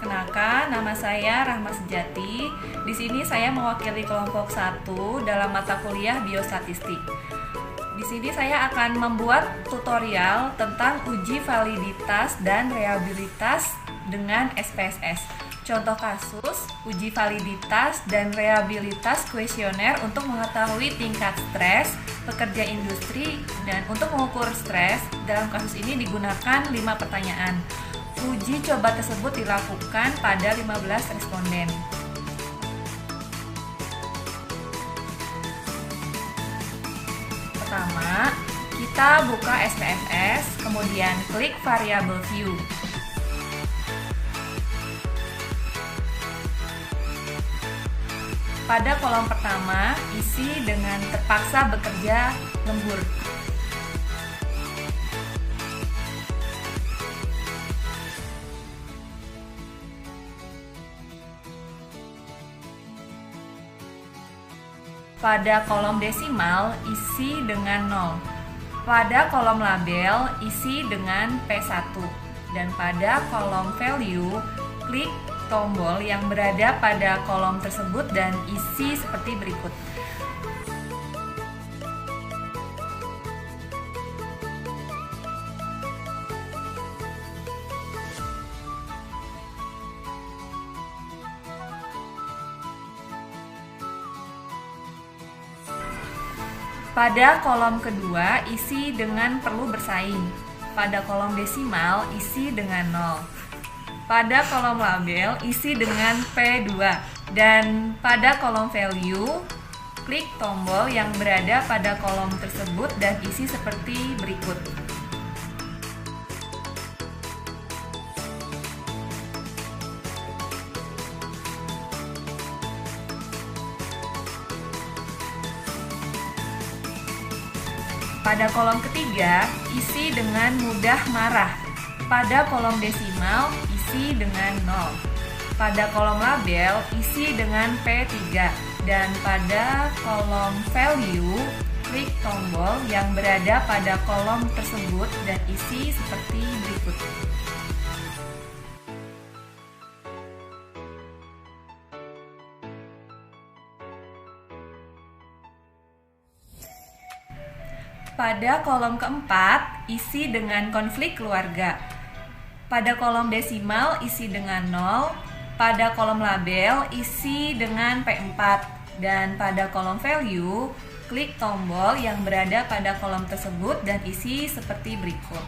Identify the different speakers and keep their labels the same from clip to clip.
Speaker 1: Perkenalkan, nama saya Rahma Sejati. Di sini saya mewakili kelompok 1 dalam mata kuliah Biostatistik. Di sini saya akan membuat tutorial tentang uji validitas dan reliabilitas dengan SPSS. Contoh kasus, uji validitas dan reliabilitas kuesioner untuk mengetahui tingkat stres pekerja industri, dan untuk mengukur stres, dalam kasus ini digunakan 5 pertanyaan. Uji coba tersebut dilakukan pada 15 responden. Pertama, kita buka SPSS, kemudian klik variable view. Pada kolom pertama, isi dengan terpaksa bekerja lembur. Pada kolom desimal, isi dengan 0. Pada kolom label, isi dengan P1. Dan pada kolom value, klik tombol yang berada pada kolom tersebut dan isi seperti berikut. Pada kolom kedua, isi dengan perlu bersaing. Pada kolom desimal, isi dengan 0. Pada kolom label, isi dengan P2. Dan pada kolom value, klik tombol yang berada pada kolom tersebut dan isi seperti berikut. Pada kolom ketiga, isi dengan mudah marah. Pada kolom desimal, isi dengan 0. Pada kolom label, isi dengan P3. Dan pada kolom value, klik tombol yang berada pada kolom tersebut dan isi seperti berikut. Pada kolom keempat, isi dengan konflik keluarga. Pada kolom desimal, isi dengan 0. Pada kolom label, isi dengan P4. Dan pada kolom value, klik tombol yang berada pada kolom tersebut dan isi seperti berikut.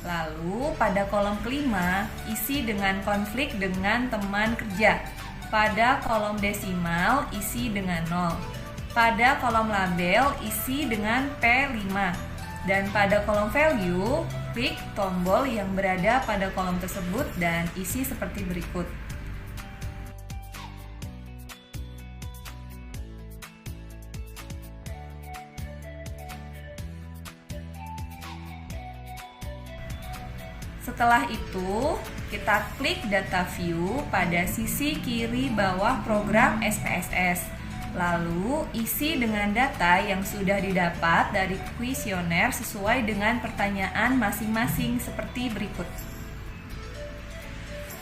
Speaker 1: Lalu pada kolom kelima, isi dengan konflik dengan teman kerja. Pada kolom desimal, isi dengan 0. Pada kolom label, isi dengan P5. Dan pada kolom value, klik tombol yang berada pada kolom tersebut dan isi seperti berikut. Setelah itu, kita klik data view pada sisi kiri bawah program SPSS. Lalu, isi dengan data yang sudah didapat dari kuesioner sesuai dengan pertanyaan masing-masing seperti berikut.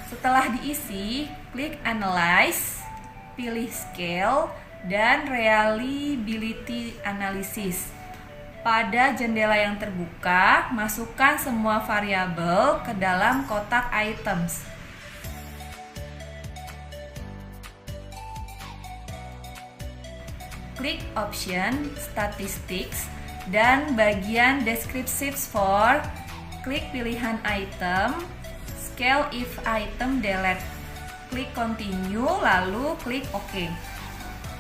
Speaker 1: Setelah diisi, klik Analyze, pilih Scale, dan Reliability Analysis. Pada jendela yang terbuka, masukkan semua variabel ke dalam kotak items. Klik option Statistics dan bagian Descriptions for, klik pilihan item, Scale if item delete. Klik Continue, lalu klik OK.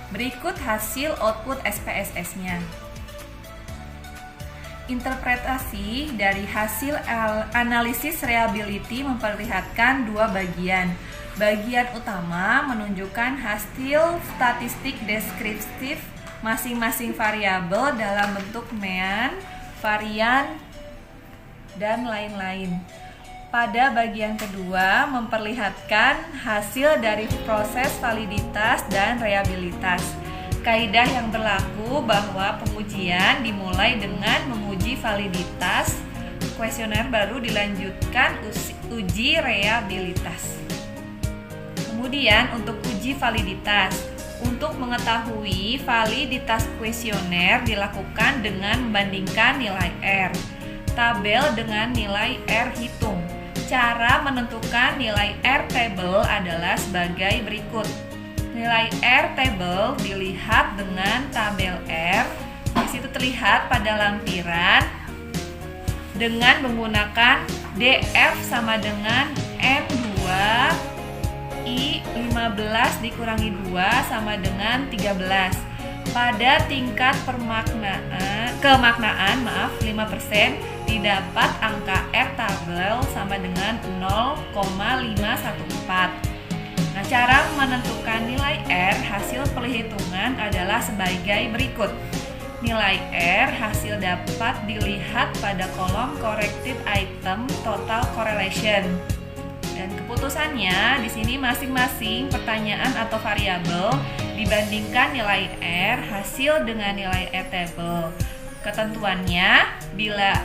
Speaker 1: Berikut hasil output SPSS-nya. Interpretasi dari hasil analisis reliability memperlihatkan dua bagian. Bagian utama menunjukkan hasil statistik deskriptif masing-masing variabel dalam bentuk mean, varian, dan lain-lain. Pada bagian kedua memperlihatkan hasil dari proses validitas dan reliabilitas. Kaidah yang berlaku bahwa pengujian dimulai dengan menguji validitas kuesioner, baru dilanjutkan uji reabilitas. Kemudian untuk uji validitas, untuk mengetahui validitas kuesioner dilakukan dengan membandingkan nilai R. Tabel dengan nilai R hitung. Cara menentukan nilai R table adalah sebagai berikut. Nilai R table dilihat dengan tabel R. Di situ terlihat pada lampiran dengan menggunakan DF sama dengan N2 I 15 dikurangi 2 sama dengan 13. Pada tingkat kemaknaan 5% didapat angka R tabel sama dengan 0,514. Nah, cara menentukan nilai R hasil perhitungan adalah sebagai berikut. Nilai R hasil dapat dilihat pada kolom corrected item total correlation. Dan keputusannya di sini masing-masing pertanyaan atau variabel dibandingkan nilai R hasil dengan nilai R table. Ketentuannya, bila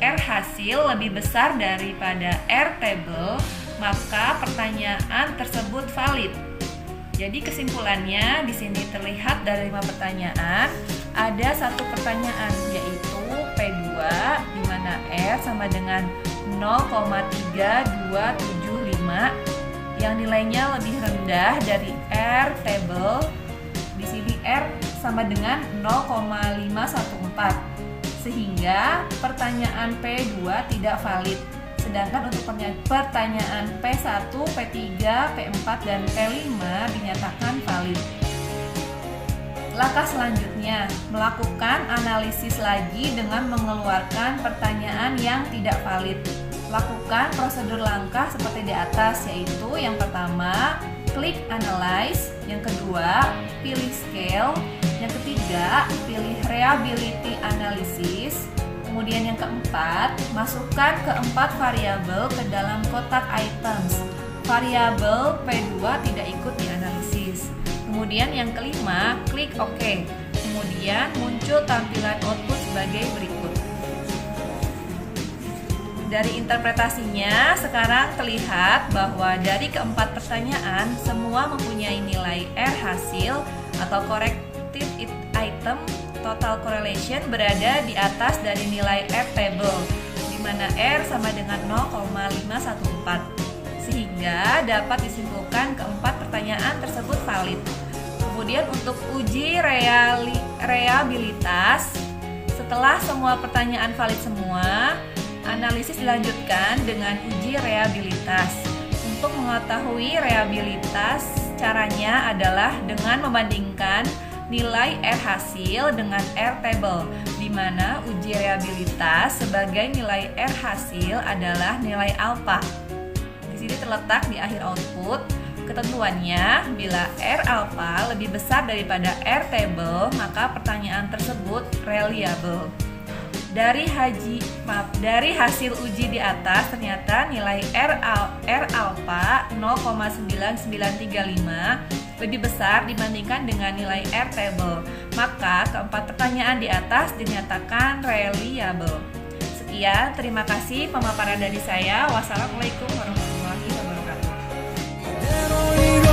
Speaker 1: R hasil lebih besar daripada R table, maka pertanyaan tersebut valid. Jadi kesimpulannya di sini terlihat dari 5 pertanyaan, ada satu pertanyaan yaitu P2 di mana R sama dengan 0,3275 yang nilainya lebih rendah dari R table. Di sini R sama dengan 0,514 sehingga pertanyaan P2 tidak valid. Sedangkan untuk pertanyaan P1, P3, P4, dan P5 dinyatakan valid. Langkah selanjutnya, melakukan analisis lagi dengan mengeluarkan pertanyaan yang tidak valid. Lakukan prosedur langkah seperti di atas, yaitu yang pertama, klik Analyze, yang kedua, pilih Scale, yang ketiga, pilih Reliability Analysis, kemudian yang keempat, masukkan keempat variabel ke dalam kotak items. Variabel P2 tidak ikut dianalisis. Kemudian yang kelima, klik OK. Kemudian muncul tampilan output sebagai berikut. Dari interpretasinya, sekarang terlihat bahwa dari keempat pertanyaan, semua mempunyai nilai R hasil atau corrected item total correlation berada di atas dari nilai R table, di mana R sama dengan 0,514, sehingga dapat disimpulkan keempat pertanyaan tersebut valid. Kemudian untuk uji reabilitas, setelah semua pertanyaan valid semua, analisis dilanjutkan dengan uji reabilitas. Untuk mengetahui reabilitas, caranya adalah dengan membandingkan nilai R hasil dengan R table, di mana uji reabilitas sebagai nilai R hasil adalah nilai alpha. Di sini terletak di akhir output. Ketentuannya, bila R alpha lebih besar daripada R table, maka pertanyaan tersebut reliable. Dari hasil uji di atas, ternyata nilai R alpha 0,9935 lebih besar dibandingkan dengan nilai R table. Maka keempat pertanyaan di atas dinyatakan reliable. Sekian, terima kasih pemaparan dari saya. Wassalamualaikum warahmatullahi wabarakatuh.